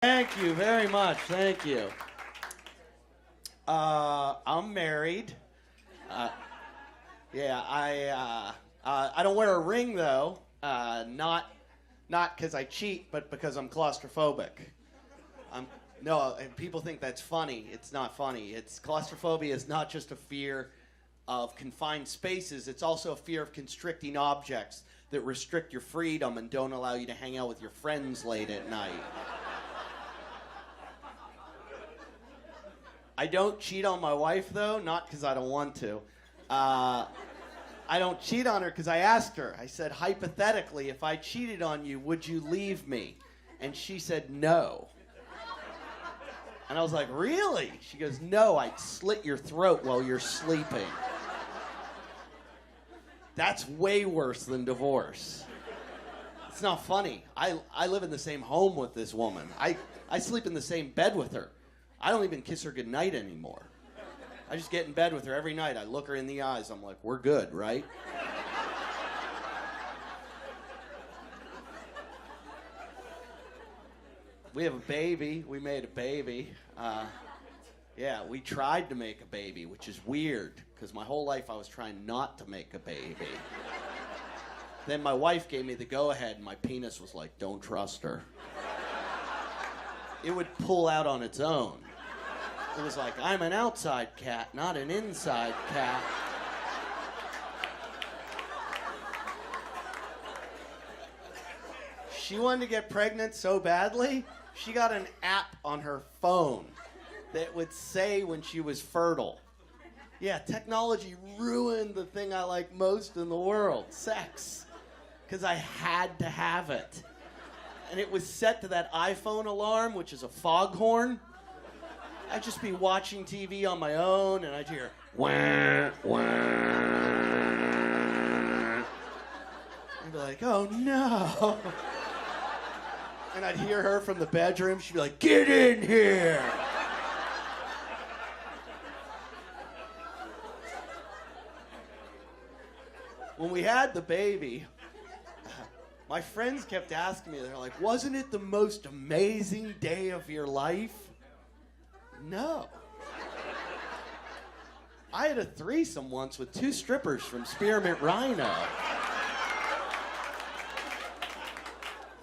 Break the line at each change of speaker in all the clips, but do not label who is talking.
Thank you very much. Thank you. I'm married. Yeah, I don't wear a ring though. Not because I cheat, but because I'm claustrophobic. No, and people think that's funny. It's not funny. It's claustrophobia is not just a fear of confined spaces. It's also a fear of constricting objects that restrict your freedom and don't allow you to hang out with your friends late at night. I don't cheat on my wife, though, not because I don't want to. I don't cheat on her because I asked her. I said, hypothetically, if I cheated on you, would you leave me? And she said, no. And I was like, really? She goes, no, I'd slit your throat while you're sleeping. That's way worse than divorce. It's not funny. I live in the same home with this woman. I sleep in the same bed with her. I don't even kiss her goodnight anymore. I just get in bed with her every night. I look her in the eyes. I'm like, we're good, right? We have a baby. We made a baby. Yeah, we tried to make a baby, which is weird, because my whole life I was trying not to make a baby. Then my wife gave me the go-ahead, and my penis was like, don't trust her. It would pull out on its own. It was like, I'm an outside cat, not an inside cat. She wanted to get pregnant so badly, she got an app on her phone that would say when she was fertile. Yeah, technology ruined the thing I like most in the world, sex, because I had to have it. And it was set to that iPhone alarm, which is a foghorn. I'd just be watching TV on my own, and I'd hear, wah, wah. I'd be like, oh, no. And I'd hear her from the bedroom. She'd be like, get in here. When we had the baby, my friends kept asking me, they're like, wasn't it the most amazing day of your life? No. I had a threesome once with 2 strippers from Spearmint Rhino.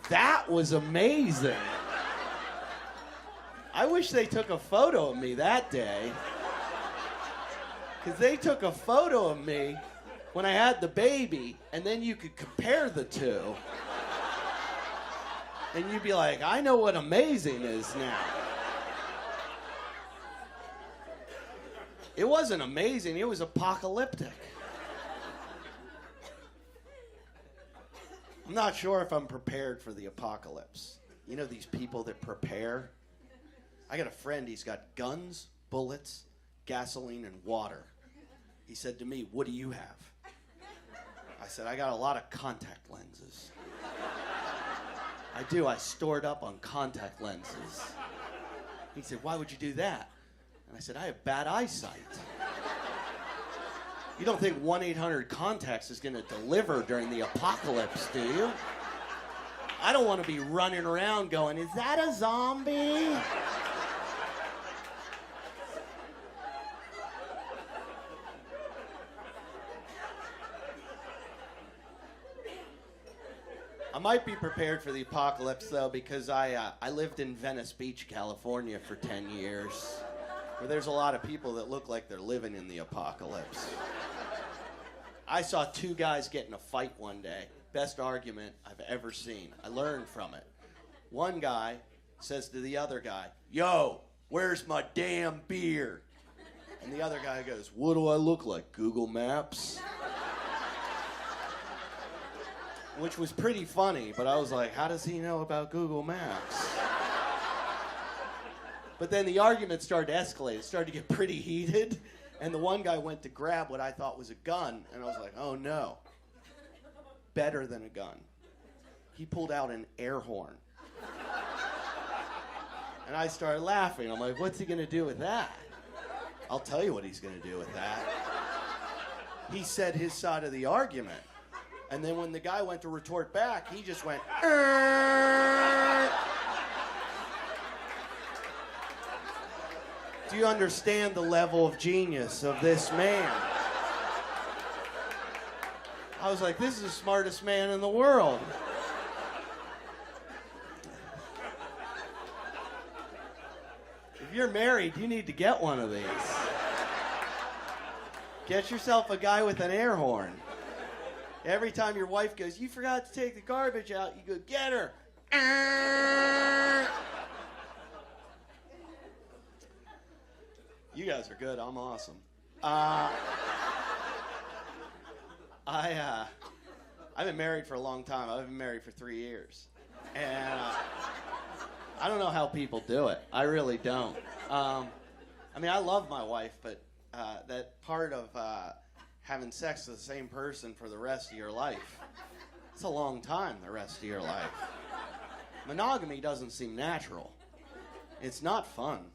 That was amazing. I wish they took a photo of me that day. Because they took a photo of me when I had the baby, and then you could compare the two. And you'd be like, I know what amazing is now. It wasn't amazing, it was apocalyptic. I'm not sure if I'm prepared for the apocalypse. You know these people that prepare? I got a friend, he's got guns, bullets, gasoline, and water. He said to me, what do you have? I said, I got a lot of contact lenses. I do, I stored up on contact lenses. He said, why would you do that? And I said, I have bad eyesight. You don't think 1-800-CONTACTS is going to deliver during the apocalypse, do you? I don't want to be running around going, is that a zombie? I might be prepared for the apocalypse, though, because I lived in Venice Beach, California for 10 years, where there's a lot of people that look like they're living in the apocalypse. I saw 2 guys get in a fight one day. Best argument I've ever seen. I learned from it. One guy says to the other guy, yo, where's my damn beer? And the other guy goes, what do I look like, Google Maps? Which was pretty funny, but I was like, how does he know about Google Maps? But then the argument started to escalate. It started to get pretty heated, and the one guy went to grab what I thought was a gun, and I was like, oh no. Better than a gun. He pulled out an air horn. And I started laughing. I'm like, what's he gonna do with that? I'll tell you what he's gonna do with that. He said his side of the argument. And then when the guy went to retort back, he just went, Do you understand the level of genius of this man? I was like, this is the smartest man in the world. If you're married, you need to get one of these. Get yourself a guy with an air horn. Every time your wife goes, you forgot to take the garbage out, you go, get her. You guys are good. I'm awesome. I've been married for a long time. I've been married for 3 years. And I don't know how people do it. I really don't. I mean, I love my wife, but that part of having sex with the same person for the rest of your life, it's a long time, the rest of your life. Monogamy doesn't seem natural. It's not fun.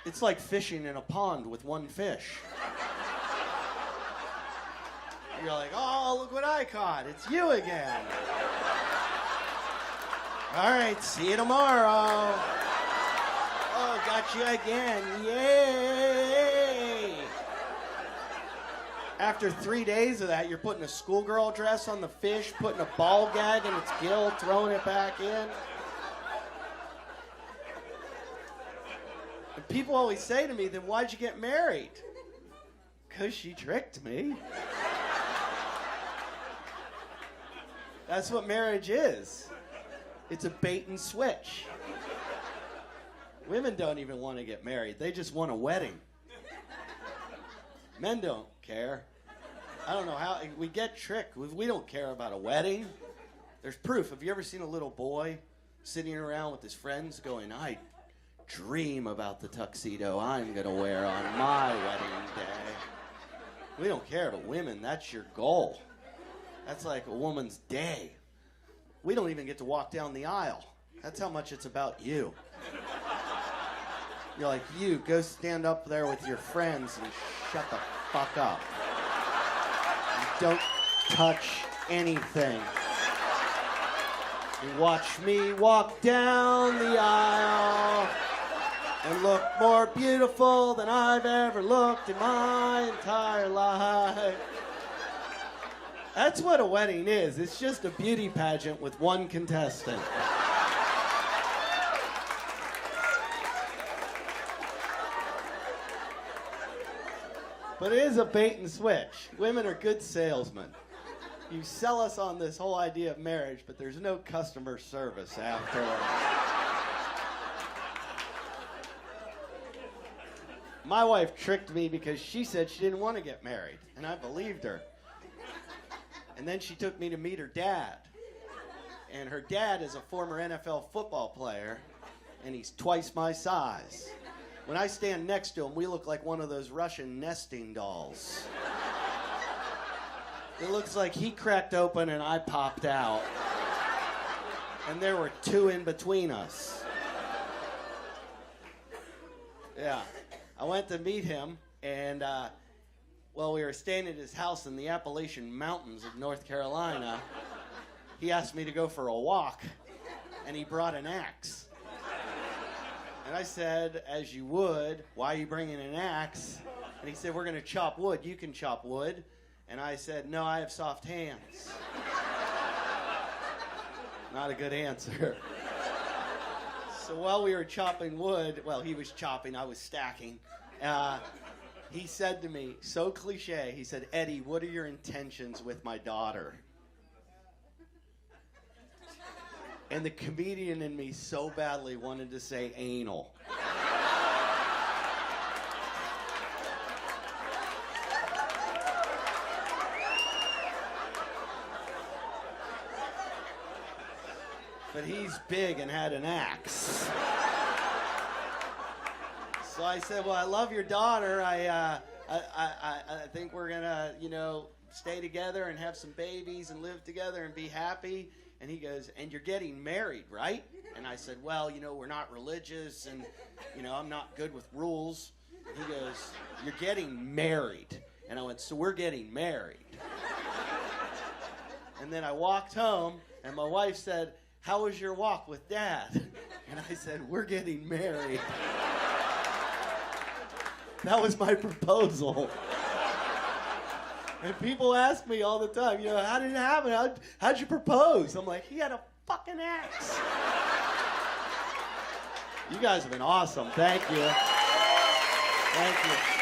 It's like fishing in a pond with one fish. You're like, oh, look what I caught. It's you again. All right, see you tomorrow. Oh, got you again. Yay. After 3 days of that, you're putting a schoolgirl dress on the fish, putting a ball gag in its gill, throwing it back in. And people always say to me, then why'd you get married? Because she tricked me. That's what marriage is. It's a bait and switch. Women don't even want to get married. They just want a wedding. Men don't care. I don't know how. We get tricked. We don't care about a wedding. There's proof. Have you ever seen a little boy sitting around with his friends going, I dream about the tuxedo I'm going to wear on my wedding day. We don't care, but women, that's your goal. That's like a woman's day. We don't even get to walk down the aisle. That's how much it's about you. You're like, you, go stand up there with your friends and shut the fuck up. And don't touch anything. You watch me walk down the aisle and look more beautiful than I've ever looked in my entire life. That's what a wedding is. It's just a beauty pageant with one contestant. But it is a bait and switch. Women are good salesmen. You sell us on this whole idea of marriage, but there's no customer service afterwards. My wife tricked me because she said she didn't want to get married, and I believed her. And then she took me to meet her dad. And her dad is a former NFL football player, and he's twice my size. When I stand next to him, we look like one of those Russian nesting dolls. It looks like he cracked open and I popped out. And there were two in between us. Yeah. I went to meet him, and we were staying at his house in the Appalachian Mountains of North Carolina. He asked me to go for a walk, and he brought an axe. And I said, as you would, why are you bringing an axe? And he said, we're going to chop wood. You can chop wood. And I said, no, I have soft hands. Not a good answer. So while we were chopping wood, well, he was chopping, I was stacking. He said to me, so cliche, he said, Eddie, what are your intentions with my daughter? And the comedian in me so badly wanted to say anal. But he's big and had an axe. So I said, well, I love your daughter. I think we're going to, stay together and have some babies and live together and be happy. And he goes, and you're getting married, right? And I said, well, we're not religious and, I'm not good with rules. And he goes, you're getting married. And I went, so we're getting married. And then I walked home and my wife said, how was your walk with Dad? And I said, we're getting married. That was my proposal. And people ask me all the time, how did it happen? How'd you propose? I'm like, he had a fucking ex. You guys have been awesome. Thank you. Thank you.